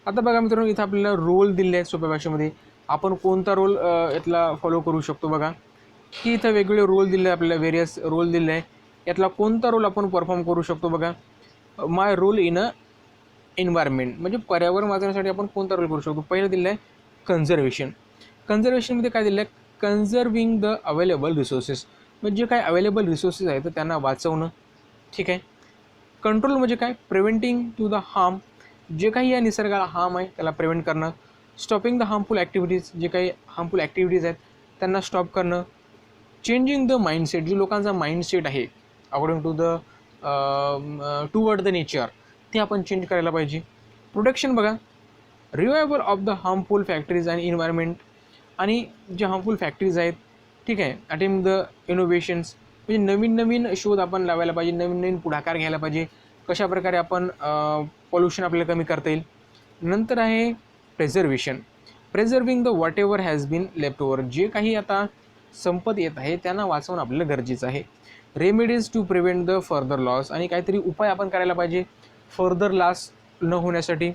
आता बघा मित्रांनो, इथं आपल्याला रोल दिले आहेत सोप्या भाषेमध्ये. आपण कोणता रोल यातला फॉलो करू शकतो बघा, की इथं वेगवेगळे रोल दिले आपल्याला, व्हेरियस रोल दिले आहे. यातला कोणता रोल आपण परफॉर्म करू शकतो बघा. माय रोल इन अ एन्व्हायरमेंट म्हणजे पर्यावरण वाचवण्यासाठी आपण कोणता रोल करू शकतो. पहिलं दिलं आहे कन्झर्वेशन. कन्झर्वेशनमध्ये काय दिलं आहे, कन्झर्विंग द अवेलेबल रिसोर्सेस म्हणजे जे काय अवेलेबल रिसोर्सेस आहेत तर त्यांना वाचवणं. ठीक आहे. कंट्रोल म्हणजे काय, प्रिव्हेंटिंग टू द हार्म जे काही या निसर्गाला हार्म आहे त्याला प्रिव्हेंट करणं. स्टॉपिंग द हार्मफुल ॲक्टिव्हिटीज जे काही हार्मफुल ॲक्टिव्हिटीज आहेत त्यांना स्टॉप करणं. चेंजिंग द माइंडसेट जो लोकांचा माइंडसेट आहे according to the toward the nature ते आपण चेंज करायला पाहिजे. प्रोटेक्शन बघा, revival of the harmful factories and environment आणि जे हार्मफुल फॅक्टरीज आहेत. ठीक आहे. अटेम्प्ट द इनोव्हेशन्स म्हणजे नवीन नवीन शोध आपण लावायला पाहिजे, नवीन नवीन पुढाकार घ्यायला पाहिजे, कशाप्रकारे आपण पॉल्युशन आपल्याला कमी करता येईल. नंतर आहे preserving the whatever has been left over जे काही आता संपत येत आहे त्यांना वाचवणं आपल्याला गरजेचं आहे. Remedies to prevent the further loss आणि काहीतरी उपाय आपण करायला पाहिजे फर्दर लॉस न होण्यासाठी.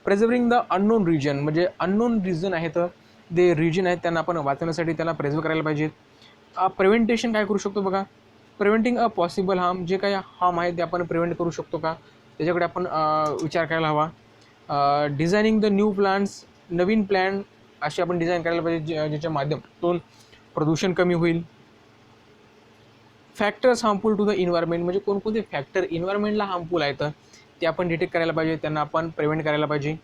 प्रेझर्विंग द अननोन रिजन म्हणजे अननोन रिजन आहेत जे रिजन आहेत त्यांना आपण वाचवण्यासाठी त्याला प्रेझर्व करायला पाहिजे. प्रिव्हेंटेशन काय करू शकतो बघा, प्रिव्हेंटिंग अ पॉसिबल हार्म जे काही हार्म आहे ते आपण प्रिव्हेंट करू शकतो का त्याच्याकडे आपण विचार करायला हवा. Designing the new plants Naveen plan असे आपण डिझाईन करायला पाहिजे ज्याच्या माध्यमातून प्रदूषण कमी होईल. Factors harmful to the environment म्हणजे कोणकोणते फॅक्टर इन्व्हायरमेंटला हार्मफुल आहेत ते आपण डिटेक्ट करायला पाहिजे, त्यांना आपण प्रिव्हेंट करायला पाहिजे.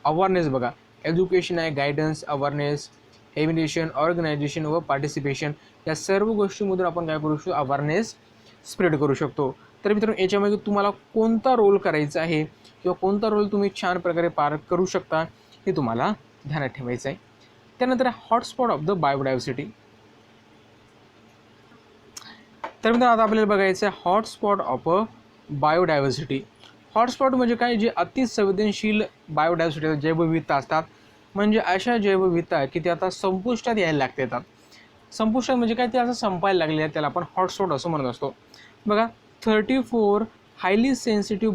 अवेअरनेस बघा, एज्युकेशन आहे, गायडन्स, अवेअरनेस, एव्हिनेशन, ऑर्गनायझेशन व पार्टिसिपेशन या सर्व गोष्टींमधून आपण काय करू शकतो, अवेअरनेस स्प्रेड करू शकतो. तर मित्रांनो, याच्यामध्ये तुम्हाला कोणता रोल करायचा आहे किंवा कोणता रोल तुम्ही छान प्रकारे पार करू शकता हे तुम्हाला ध्यानात ठेवायचं आहे. त्यानंतर हॉटस्पॉट ऑफ द बायोडायव्हर्सिटी. तर मित्रांनो, आता आपल्याला बघायचं आहे hotspot of a biodiversity. Hotspot म्हणजे काय, जे अतिसंवेदनशील बायोडायव्हर्सिटी जैवविविधता असतात म्हणजे अशा जैवविविधता की ते आता संपुष्टात यायला लागतात. संपुष्टात म्हणजे काय, ते असं संपायला लागले आहे त्याला आपण हॉटस्पॉट असं म्हणत असतो. बघा, 34 highly sensitive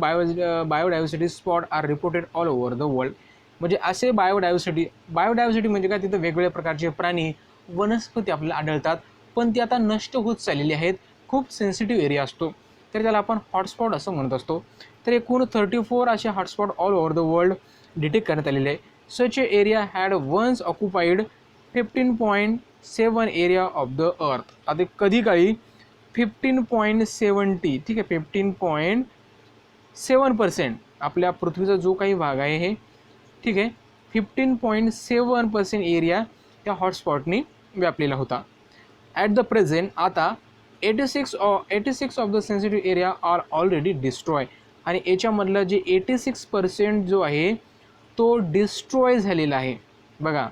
biodiversity spot are reported all over the world. म्हणजे असे बायोडायव्हर्सिटी म्हणजे काय, तिथं वेगवेगळ्या प्रकारचे प्राणी वनस्पती आपल्याला आढळतात पण ती आता नष्ट होत चाललेली आहेत. खूप सेन्सिटिव्ह एरिया असतो तर त्याला आपण हॉटस्पॉट असं म्हणत असतो. तर एकूण 34 असे hotspot all over the world detect करण्यात आलेले आहे. Such area had once occupied 15.7 area of the earth. आता कधी काळी 15.70 ठीक आहे 15.7% आपल्या पृथ्वीचा जो काही भाग आहे हे ठीक आहे 15.7% एरिया त्या हॉटस्पॉटनी व्यापलेला होता. ॲट द प्रेझेंट आता 86 of the sensitive area are already destroy आणि याच्यामधलं जे 86% जो आहे तो डिस्ट्रॉय झालेला आहे. बघा,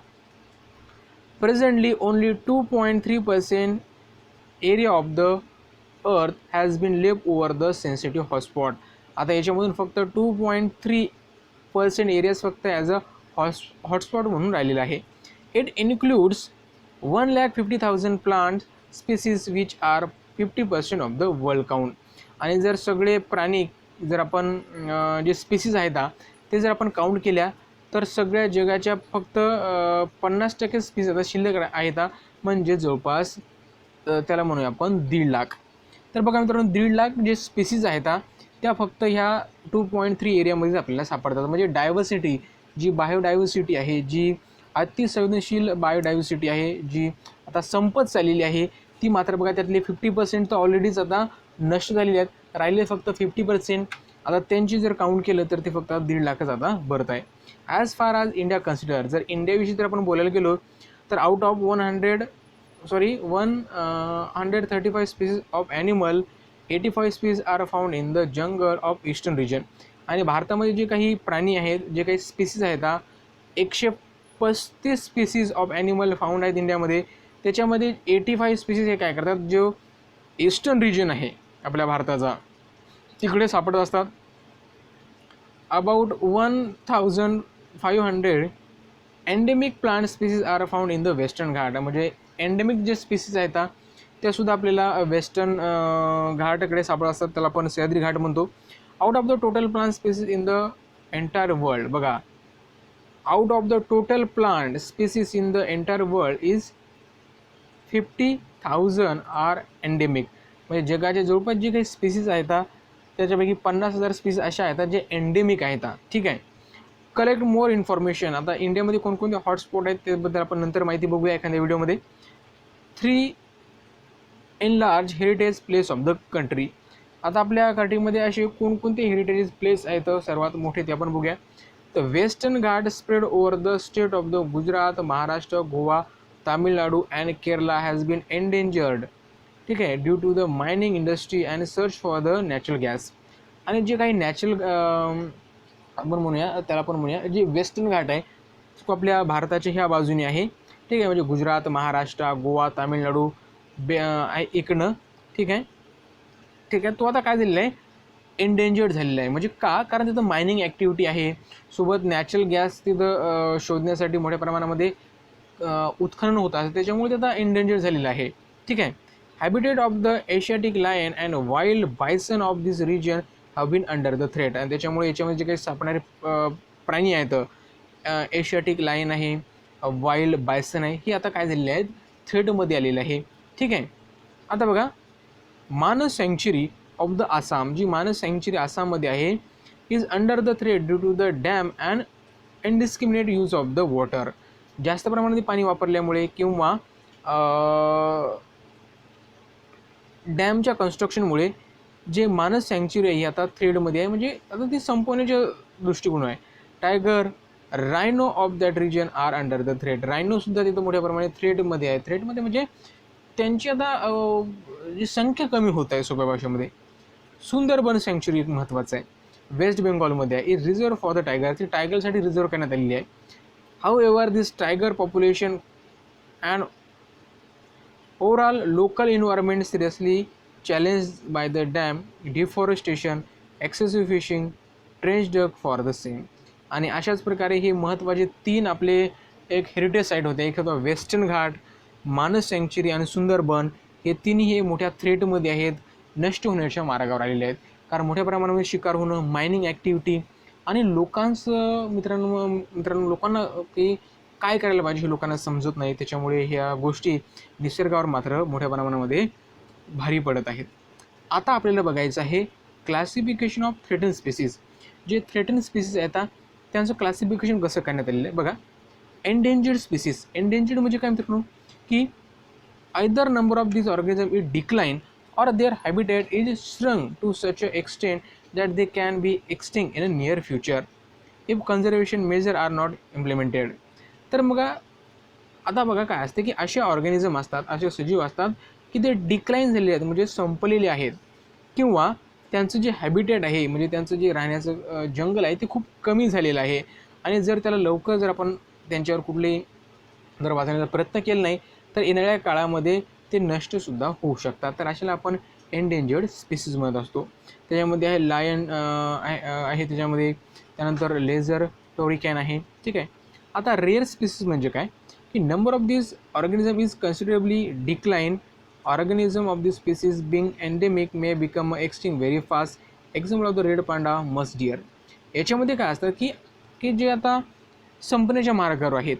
presently only 2.3% area of the earth has been left over the sensitive hotspot. आता याच्यामधून फक्त 2.3% एरियाज फक्त ॲज अ हॉटस्पॉट म्हणून राहिलेला आहे. It includes 1,50,000 plant species which are 50% of the world count. आणि जर सगळे प्राणी जर आपण जे स्पीसीज आहेत ते जर आपण काउंट केल्या तर सगळ्या जगाच्या फक्त 50% स्पीसीज आता शिल्लक आहेत, म्हणजे जवळपास त्याला म्हणूया आपण 1.5 लाख. तर बघा मित्रांनो, 1.5 लाख जे स्पीसीज आहेत त्या फक्त ह्या 2.3 एरियामध्येच आपल्याला सापडतात. म्हणजे डायव्हर्सिटी, जी बायोडायव्हर्सिटी आहे, जी अतिसंवेदनशील बायोडायव्हर्सिटी आहे, जी आता संपत चाललेली आहे, ती मात्र बघा त्यातले 50% तर ऑलरेडीच आता नष्ट झालेली आहेत. राहिले फक्त 50%. आता त्यांची जर काउंट केलं तर ते फक्त 1.5 लाखच आता भरत आहे. As far as India consider, जर इंडियाविषयी जर आपण बोलायला गेलो तर out of 135 species of animal, 85 species are found in the jungle of eastern region. आणि भारतामध्ये जे काही प्राणी आहेत, जे काही स्पीसीज आहेत 135 स्पीसीज ऑफ ॲनिमल फाउंड आहेत इंडियामध्ये. त्याच्यामध्ये 85 स्पीसीज हे काय करतात, जो ईस्टर्न रिजन आहे आपल्या भारताचा तिकडे सापडत असतात. About 1,500 endemic plant species are found in the western Ghat. म्हणजे एंडेमिक जे स्पीसीज आहेत त्यासुद्धा आपल्याला वेस्टर्न घाटाकडे सापडत असतात, त्याला आपण सह्याद्री घाट म्हणतो. Out of the total plant species in the entire world, बघा out of the total plant species in the entire world is 50,000 are endemic. म्हणजे जगाच्या जवळपास जे काही स्पीसीज आहेत त्याच्यापैकी 50,000 स्पीसीज अशा आहेत जे एंडेमिक आहेत. ठीक आहे. Collect more information. आता इंडियामध्ये कोणकोणते हॉटस्पॉट आहेत त्याबद्दल आपण नंतर माहिती बघूया एखाद्या व्हिडिओमध्ये. 3 enlarge heritage place of the country. आता आपल्या कंट्रीमध्ये असे कोणकोणते हेरिटेज प्लेस आहेत सर्वात मोठे ते आपण बघूया. तर western Ghat spread over the state of the Gujarat, Maharashtra, Goa, Tamil Nadu and Kerala has been endangered. ठीक आहे, due to the mining industry and search for the natural gas. आणि जे काही नॅचरल आपण म्हणूया त्याला आपण म्हणूया जे वेस्टर्न घाट आहे तो आपल्या भारताच्या ह्या बाजूने आहे. ठीक आहे, म्हणजे गुजरात, महाराष्ट्र, गोवा, तामिळनाडू इकडनं. ठीक आहे. तो आता काय झालेला आहे, एंडेंजर्ड झालेला आहे. म्हणजे का, कारण तिथं मायनिंग ॲक्टिव्हिटी आहे, सोबत नॅचरल गॅस तिथं शोधण्यासाठी मोठ्या प्रमाणामध्ये उत्खनन होत आहे, त्याच्यामुळे ते आता एंडेंजर्ड झालेलं आहे. ठीक आहे. Habitat of the Asiatic lion and wild bison of this region have been under the threat. आणि त्याच्यामुळे याच्यामध्ये जे काही सापडणारे प्राणी आहेत, एशियाटिक लायन आहे, वाईल्ड बायसन आहे, ही आता काय झालेले आहेत, थ्रेटमध्ये आलेलं आहे. ठीक आहे. आता बघा, Manas sanctuary of the Assam, जी मानस सँक्च्युरी आसाममध्ये आहे, is under the threat due to the dam and indiscriminate use of the water. जास्त प्रमाणात पाणी वापरल्यामुळे किंवा डॅमच्या कन्स्ट्रक्शनमुळे जे मानस सँक्च्युरी आहे ही आता थ्रेडमध्ये आहे, म्हणजे आता ती संपवण्याच्या दृष्टिकोन आहे. Tiger, rhino of that region are under the threat. रायनोसुद्धा तिथं मोठ्या प्रमाणात थ्रेटमध्ये आहे. थ्रेटमध्ये म्हणजे त्यांची आता जी संख्या कमी होत आहे सोप्या भाषेमध्ये. सुंदरबन सँक्च्युरी एक महत्त्वाचं आहे, वेस्ट बेंगॉलमध्ये आहे. Is reserve for the tiger. ती टायगरसाठी रिझर्व करण्यात आलेली आहे. How ever this tiger population and overall local environment seriously challenged by the dam, deforestation, excessive fishing, trench dug for the same. आणि अशाच प्रकारे हे महत्त्वाचे 3 आपले एक हेरिटेज साईट होते. एक होता वेस्टर्न घाट, मानस सँक्च्युरी आणि सुंदरबन. हे तिन्ही हे मोठ्या थ्रेटमध्ये आहेत, नष्ट होण्याच्या मार्गावर आलेले आहेत. कारण मोठ्या प्रमाणामध्ये शिकार होणं, मायनिंग ॲक्टिव्हिटी आणि लोकांचं मित्रांनो लोकांना की काय करायला पाहिजे हे लोकांना समजत नाही. त्याच्यामुळे ह्या गोष्टी निसर्गावर मात्र मोठ्या प्रमाणामध्ये भारी पडत आहेत. आता आपल्याला बघायचं आहे क्लासिफिकेशन ऑफ थ्रेटन स्पीसीज. जे थ्रेटन स्पीसीज आहेत त्यांचं क्लासिफिकेशन कसं करण्यात आलेलं आहे बघा. Endangered species. एंडेंजर्ड म्हणजे काय मित्रांनो, की either number of this organism is decline or their habitat is shrunk to such an extent that they can be extinct in a near future if conservation measures are not implemented. तर मग आता बघा काय असते की असे organism असतात, असे सजीव असतात की ते डिक्लाइन झालेले आहेत, म्हणजे संपलेले आहेत, किंवा त्यांचं जे हॅबिटेट आहे म्हणजे त्यांचं जे राहण्याचं जंगल आहे ते खूप कमी झालेलं आहे. आणि जर त्याला लवकर जर आपण त्यांच्यावर कुठले जर वाचवण्याचा प्रयत्न केला नाही तर येणाऱ्या काळामध्ये ते नष्टसुद्धा होऊ शकतात. तर अशाला आपण एंडेंजर्ड स्पीसीज म्हणत असतो. त्याच्यामध्ये आहे लायन आहे त्याच्यामध्ये, त्यानंतर लेझर टोरिकॅन आहे. ठीक आहे. आता रेअर स्पीसीज म्हणजे काय की number of this organism is considerably decline. Organism of this species being endemic may become extinct very fast. Example of the red panda, musk deer. याच्यामध्ये काय असतं की की जे आता संपण्याच्या मार्गावर आहेत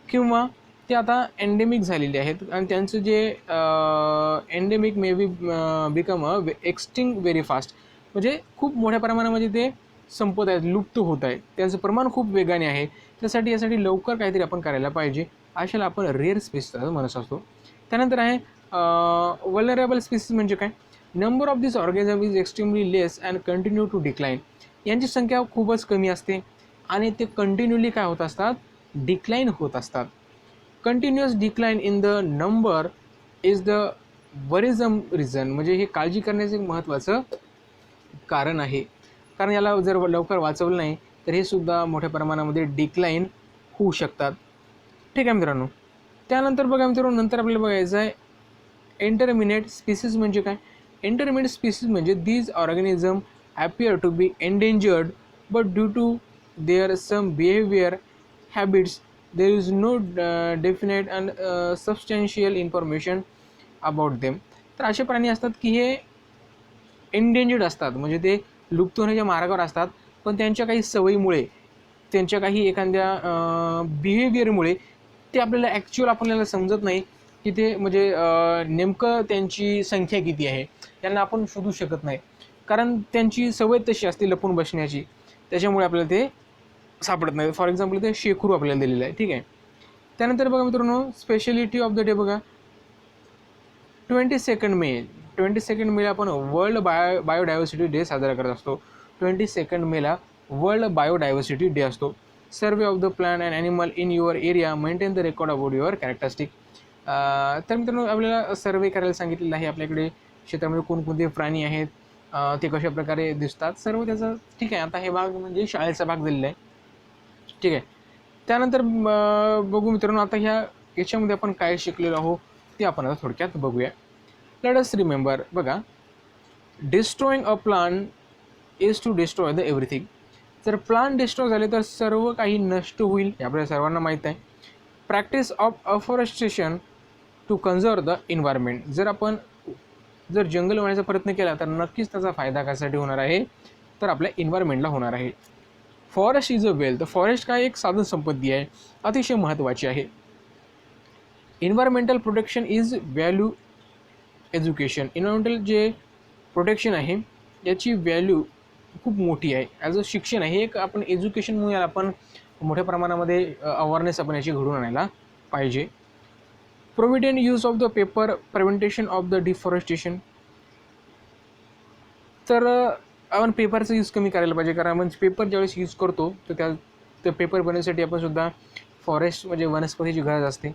किंवा ते आता एंडेमिक झालेले आहेत आणि त्यांचं जे endemic may be become extinct very fast, म्हणजे खूप मोठ्या प्रमाणामध्ये ते संपत आहेत, लुप्त होत आहेत, त्यांचं प्रमाण खूप वेगाने आहे. त्यासाठी यासाठी लवकर काहीतरी आपण करायला पाहिजे. अशाला आपण रेअर स्पीसीज म्हणत असतो. त्यानंतर आहे वल्नरेबल स्पीसीज म्हणजे काय, number of this organism is extremely less and continue to decline. यांची संख्या खूपच कमी असते आणि ते कंटिन्युअली काय होत असतात, डिक्लाइन होत असतात. Continuous decline in the number is the worrisome reason. म्हणजे हे काळजी करण्याचं एक महत्त्वाचं कारण आहे, कारण याला जर लवकर वाचवलं नाही तर हे सुद्धा मोठ्या प्रमाणामध्ये डिक्लाइन होऊ शकतात. ठीक आहे मित्रांनो. त्यानंतर बघा मित्रांनो, नंतर आपल्याला बघायचं आहे इंटरमिडिएट स्पीसीज म्हणजे काय. इंटरमिडिएट स्पीसीज म्हणजे these organism appear to be endangered but due to their some behavior habits there is no definite and substantial information about them. तर असे प्राणी असतात की हे एंडेंजर्ड असतात, म्हणजे ते लुप्त होण्याच्या मार्गावर असतात, पण त्यांच्या काही सवयीमुळे, त्यांच्या काही एखाद्या बिहेवियरमुळे ते आपल्याला समजत नाही की ते म्हणजे नेमकं त्यांची संख्या किती आहे, त्यांना आपण शोधू शकत नाही, कारण त्यांची सवय तशी असते लपून बसण्याची, त्याच्यामुळे आपल्याला ते सापडत नाही. फॉर एक्झाम्पल ते शेकरू आपल्याला दिलेलं आहे. ठीक आहे. त्यानंतर बघा मित्रांनो, स्पेशलिटी ऑफ द डे बघा, 22 मे आपण वर्ल्ड बायोडायव्हर्सिटी डे साजरा करत असतो. 22 मेला वर्ल्ड बायोडायव्हर्सिटी डे असतो. Survey of the plant and animal in your area, maintain the record about your characteristic. तर मित्रांनो, आपल्याला सर्वे करायला सांगितलेलं आहे, आपल्याकडे क्षेत्रामध्ये कोणकोणते प्राणी आहेत, ते कशा प्रकारे दिसतात, सर्व त्याचं. ठीक आहे. आता हे भाग म्हणजे शाळेचा भाग दिलेला आहे. ठीक आहे. त्यानंतर बघू मित्रांनो, आता याच्यामध्ये आपण काय शिकलेलो आहोत ते आपण आता थोडक्यात बघूया. Let us remember. बघा, destroying a plant is to destroy the everything. जर प्लांट डिस्ट्रॉय झाले तर सर्व काही नष्ट होईल, हे आपल्याला सर्वांना माहीत आहे. Practice of afforestation to conserve the environment. जर जंगल वाढवण्याचा प्रयत्न केला तर नक्कीच त्याचा फायदा कशासाठी होणार आहे, तर आपल्या एन्व्हायरमेंटला होणार आहे. Forest is a wealth. Forest काय एक साधन संपत्ती आहे, अतिशय महत्त्वाची आहे. Environmental protection is value education. Environmental जे प्रोटेक्शन आहे याची व्हॅल्यू खूप मोठी आहे, ॲज अ शिक्षण आहे. एक आपण एज्युकेशन म्हणून आपण मोठ्या प्रमाणामध्ये अवेअरनेस आपण याची घडवून आणायला पाहिजे. Provident use of the paper, prevention of the deforestation. तर आपण पेपरचा यूज कमी करायला पाहिजे, कारण आपण पेपर ज्यावेळेस यूज करतो तर त्या पेपर बनवण्यासाठी आपण सुद्धा फॉरेस्ट म्हणजे वनस्पतीची गरज असते.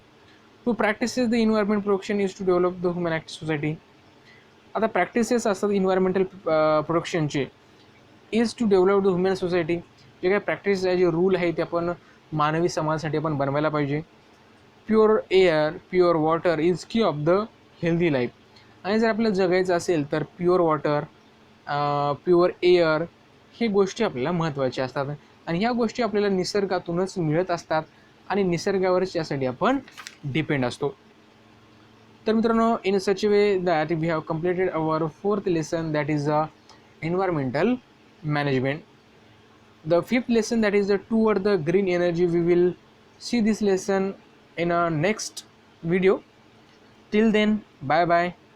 To practices the environment protection is to develop the human act society. आता प्रॅक्टिसेस असतात इन्व्हायरमेंटल प्रोटेक्शनचे, is to develop the human society. जे काही प्रॅक्टिस आहे, जे रूल आहे ते आपण मानवी समाजासाठी आपण बनवायला पाहिजे. Pure air, pure water is की ऑफ द हेल्दी लाईफ. आणि जर आपल्याला जगायचं असेल तर प्युअर वॉटर, प्युअर एअर हे गोष्टी आपल्याला महत्त्वाच्या असतात, आणि ह्या गोष्टी आपल्याला निसर्गातूनच मिळत असतात आणि निसर्गावरच यासाठी आपण डिपेंड असतो. तर मित्रांनो, in such way that we have completed our 4th lesson, that is the environmental management. The 5th lesson, that is the toward the green energy. We will see this lesson in our next video. Till then, bye bye.